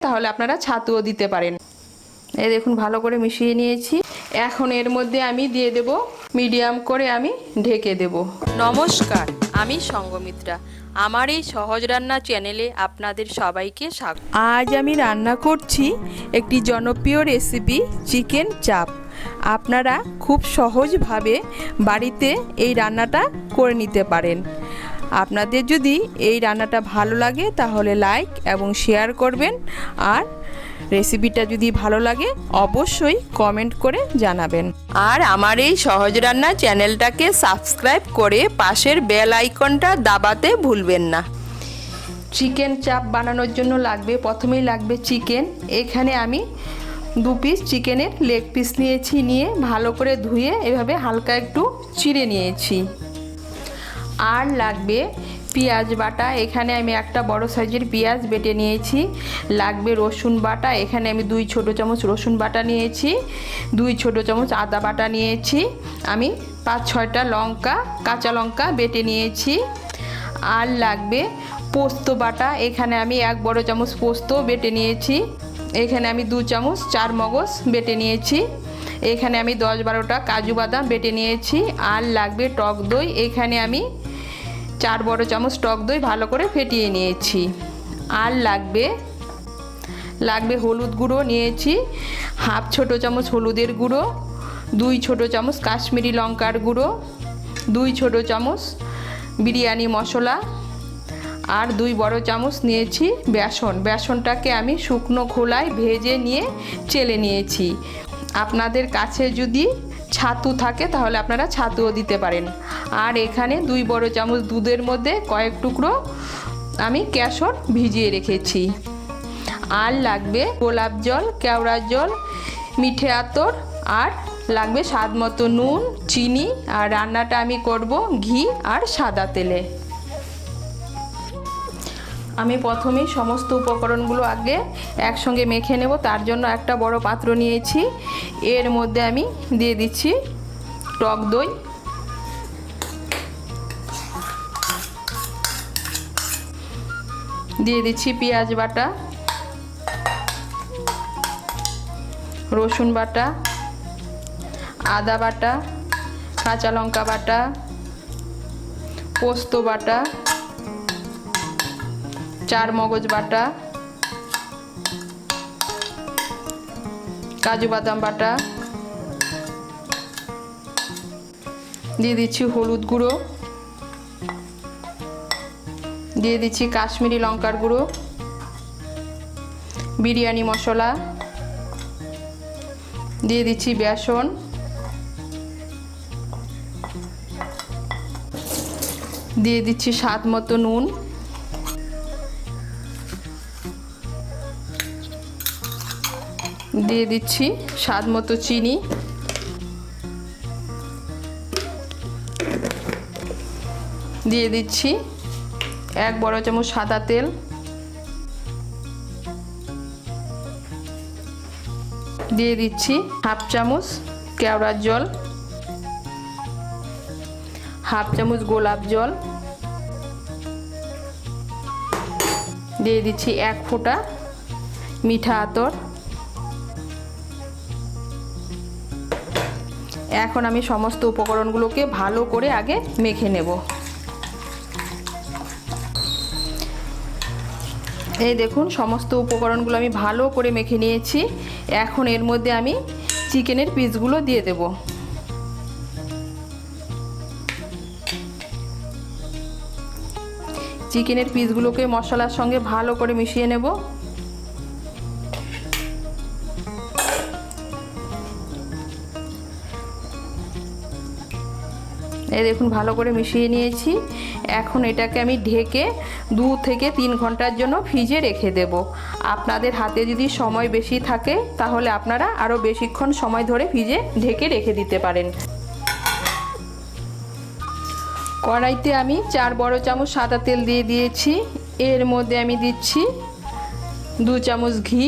তাহলে আপনারা ছাতুও দিতে পারেন। এই দেখুন ভালো করে মিশিয়ে নিয়েছি। এখন এর মধ্যে আমি দিয়ে দেব, মিডিয়াম করে আমি ঢেকে দেব। নমস্কার, আমি সঙ্গমিত্রা। আমার এই সহজ রান্না চ্যানেলে আপনাদের সবাইকে স্বাগত। আজ আমি রান্না করছি একটি জনপ্রিয় রেসিপি, চিকেন চাপ। আপনারা খুব সহজভাবে বাড়িতে এই রান্নাটা করে নিতে পারেন। আপনাদের যদি এই রান্নাটা ভালো লাগে তাহলে লাইক এবং শেয়ার করবেন, আর রেসিপিটা যদি ভালো লাগে অবশ্যই কমেন্ট করে জানাবেন। আর আমার এই সহজ রান্না চ্যানেলটাকে সাবস্ক্রাইব করে পাশের বেল আইকনটা দাবাতে ভুলবেন না। চিকেন চাপ বানানোর জন্য প্রথমেই লাগবে চিকেন। এখানে আমি 2 পিস চিকেনের লেগ পিস নিয়েছি, নিয়ে ভালো করে ধুয়ে এভাবে হালকা একটু চিড়ে নিয়েছি। আর লাগবে পেঁয়াজ বাটা। এখানে আমি একটা বড় সাইজের পেঁয়াজ বেটে নিয়েছি। লাগবে রসুন বাটা। এখানে আমি 2 ছোটো চামচ রসুন বাটা নিয়েছি। 2 ছোটো চামচ আদা বাটা নিয়েছি। আমি 5-6টা লঙ্কা, কাঁচা লঙ্কা বেটে নিয়েছি। আর লাগবে পোস্ত বাটা। এখানে আমি 1 বড় চামচ পোস্ত বেটে নিয়েছি। এখানে আমি 2 চামচ চারমগজ বেটে নিয়েছি। এখানে আমি 10-12টা কাজু বাদাম বেটে নিয়েছি। আর লাগবে টক দই। এখানে আমি 4 বড় চামচ টক দই ভালো করে ফেটিয়ে নিয়েছি। আর লাগবে হলুদ গুঁড়ো নিয়েছি, 1/2 ছোটো চামচ হলুদের গুঁড়ো, 2 ছোটো চামচ কাশ্মীরি লঙ্কার গুঁড়ো, 2 ছোটো চামচ বিরিয়ানি মশলা, আর 2 বড় চামচ নিয়েছি বেসন। বেসনটাকে আমি শুকনো খোলায় ভেজে নিয়ে চেলে নিয়েছি। আপনাদের কাছে যদি ছাতু থাকে তাহলে আপনারা ছাতুও দিতে পারেন। আর এখানে 2 বড় চামচ দুধের মধ্যে কয়েক টুকরো আমি কেশর ভিজিয়ে রেখেছি। আর লাগবে গোলাপ জল, কেওড়ার জল, মিঠে আতর, আর লাগবে স্বাদ মতো নুন, চিনি। আর রান্নাটা আমি করব ঘি আর সাদা তেলে। আমি প্রথমেই সমস্ত উপকরণগুলো আগে একসঙ্গে মেখে নেব। তার জন্য একটা বড় পাত্র নিয়েছি। এর মধ্যে আমি দিয়ে দিচ্ছি টক দই, দিয়ে দিচ্ছি পেঁয়াজ বাটা, রসুন বাটা, আদা বাটা, কাঁচা লঙ্কা বাটা, পোস্ত বাটা, চারমগজ বাটা, কাজু বাদাম বাটা, দিয়ে দিচ্ছি হলুদ গুঁড়ো, দিয়ে দিচ্ছি কাশ্মীরি লঙ্কার গুঁড়ো, বিরিয়ানি মশলা, দিয়ে দিচ্ছি বেসন, দিয়ে দিচ্ছি স্বাদ মতো নুন, দিয়ে দিচ্ছি স্বাদ মতো চিনি, দিয়ে দিচ্ছি 1 বড় চামচ সাদা তেল, দিয়ে দিচ্ছি 1/2 চামচ কেওড়ার জল, 1/2 চামচ গোলাপ জল, দিয়ে দিচ্ছি 1 ফোঁটা মিঠা আতর। এখন আমি সমস্ত উপকরণগুলোকে ভালো করে আগে মেখে নেব। এই দেখুন সমস্ত উপকরণগুলো আমি ভালো করে মেখে নিয়েছি। এখন এর মধ্যে আমি চিকেনের পিসগুলো দিয়ে দেব। চিকেনের পিসগুলোকে মশলার সঙ্গে ভালো করে মিশিয়ে নেব। এই দেখুন ভালো করে মিশিয়ে নিয়েছি। এখন এটাকে আমি ঢেকে 2 থেকে 3 ঘন্টার জন্য ফ্রিজে রেখে দেব। আপনাদের হাতে যদি সময় বেশি থাকে তাহলে আপনারা আরও বেশিক্ষণ সময় ধরে ফ্রিজে ঢেকে রেখে দিতে পারেন। কড়াইতে আমি 4 বড় চামচ সাদা তেল দিয়ে দিয়েছি। এর মধ্যে আমি দিচ্ছি 2 চামচ ঘি,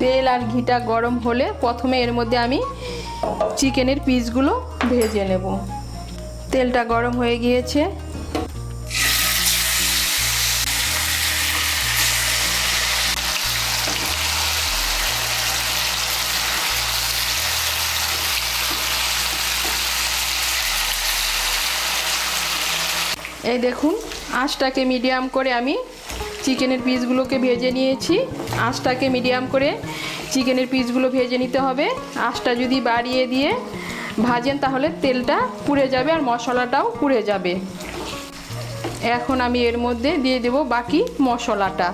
তেল আর ঘিটা গরম হলে প্রথমে এর মধ্যে আমি চিকেনের পিসগুলো ভেজে নেব। তেলটা গরম হয়ে গিয়েছে। এই দেখুন, আঁচটাকে মিডিয়াম করে আমি চিকেনের পিসগুলোকে ভেজে নিয়েছি। আঁচটাকে মিডিয়াম করে চিকেনের পিসগুলো ভেজে নিতে হবে। আঁচটা যদি বাড়িয়ে দিয়ে ভাজেন তাহলে তেলটা পুড়ে যাবে আর মশলাটাও পুড়ে যাবে। এখন আমি এর মধ্যে দিয়ে দেব বাকি মশলাটা।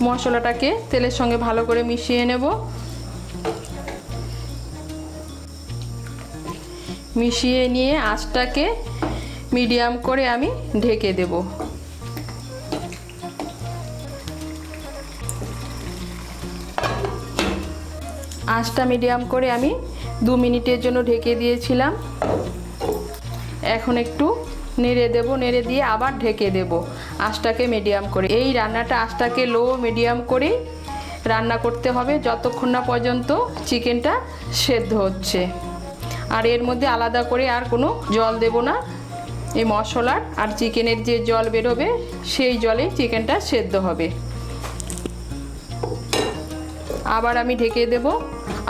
মশলাটাকে তেলের সঙ্গে ভালো করে মিশিয়ে নেব। মিশিয়ে নিয়ে আঁচটাকে মিডিয়াম করে আমি ঢেকে দেব। আঁচটা মিডিয়াম করে আমি 2 মিনিটের জন্য ঢেকে দিয়েছিলাম। এখন একটু নেড়ে দেব, নেড়ে দিয়ে আবার ঢেকে দেব আঁচটাকে মিডিয়াম করে। এই রান্নাটা আঁচটাকে লো মিডিয়াম করেই রান্না করতে হবে যতক্ষণ না পর্যন্ত চিকেনটা সেদ্ধ হচ্ছে। আর এর মধ্যে আলাদা করে আর কোনো জল দেব না। এই মশলার আর চিকেনের যে জল বেরোবে সেই জলেই চিকেনটা সেদ্ধ হবে। আবার আমি ঢেকে দেব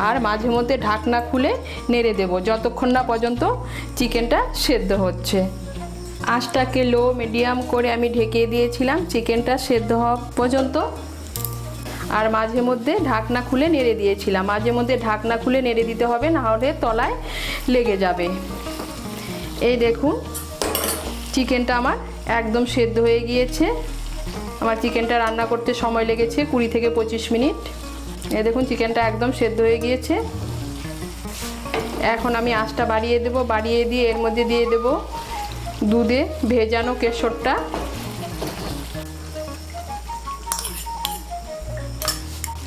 আর মাঝে মধ্যে ঢাকনা খুলে নেড়ে দেব যতক্ষণ না পর্যন্ত চিকেনটা সেদ্ধ হচ্ছে। আঁচটাকে লো মিডিয়াম করে আমি ঢেকে দিয়েছিলাম চিকেনটা সেদ্ধ হওয়া পর্যন্ত। আর মাঝে মধ্যে ঢাকনা খুলে নেড়ে দিয়েছিলাম। মাঝে মধ্যে ঢাকনা খুলে নেড়ে দিতে হবে, না হলে তলায় লেগে যাবে। এই দেখুন, চিকেনটা আমার একদম সেদ্ধ হয়ে গিয়েছে। আমার চিকেনটা রান্না করতে সময় লেগেছে 20 থেকে 25 মিনিট। এই দেখুন, চিকেনটা একদম সেদ্ধ হয়ে গিয়েছে। এখন আমি আঁচটা বাড়িয়ে দেব। বাড়িয়ে দিয়ে এর মধ্যে দিয়ে দেব দুধে ভেজানো কেশরটা।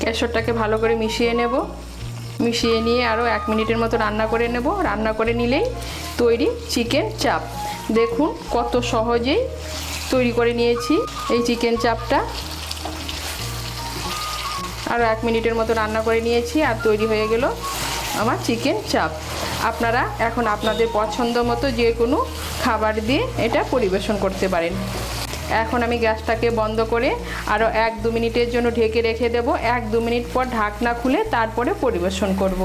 কেশরটাকে ভালো করে মিশিয়ে নেব। মিশিয়ে নিয়ে আরও 1 মিনিটের মতো রান্না করে নেব। রান্না করে নিলেই তৈরি চিকেন চাপ। দেখুন কত সহজেই তৈরি করে নিয়েছি এই চিকেন চাপটা। আরও 1 মিনিটের মতো রান্না করে নিয়েছি আর তৈরি হয়ে গেল আমার চিকেন চাপ। আপনারা এখন আপনাদের পছন্দ মতো যে কোনো খাবার দিয়ে এটা পরিবেশন করতে পারেন। এখন আমি গ্যাসটাকে বন্ধ করে আরও 1-2 মিনিটের জন্য ঢেকে রেখে দেব। 1-2 মিনিট পর ঢাকনা খুলে তারপরে পরিবেশন করব।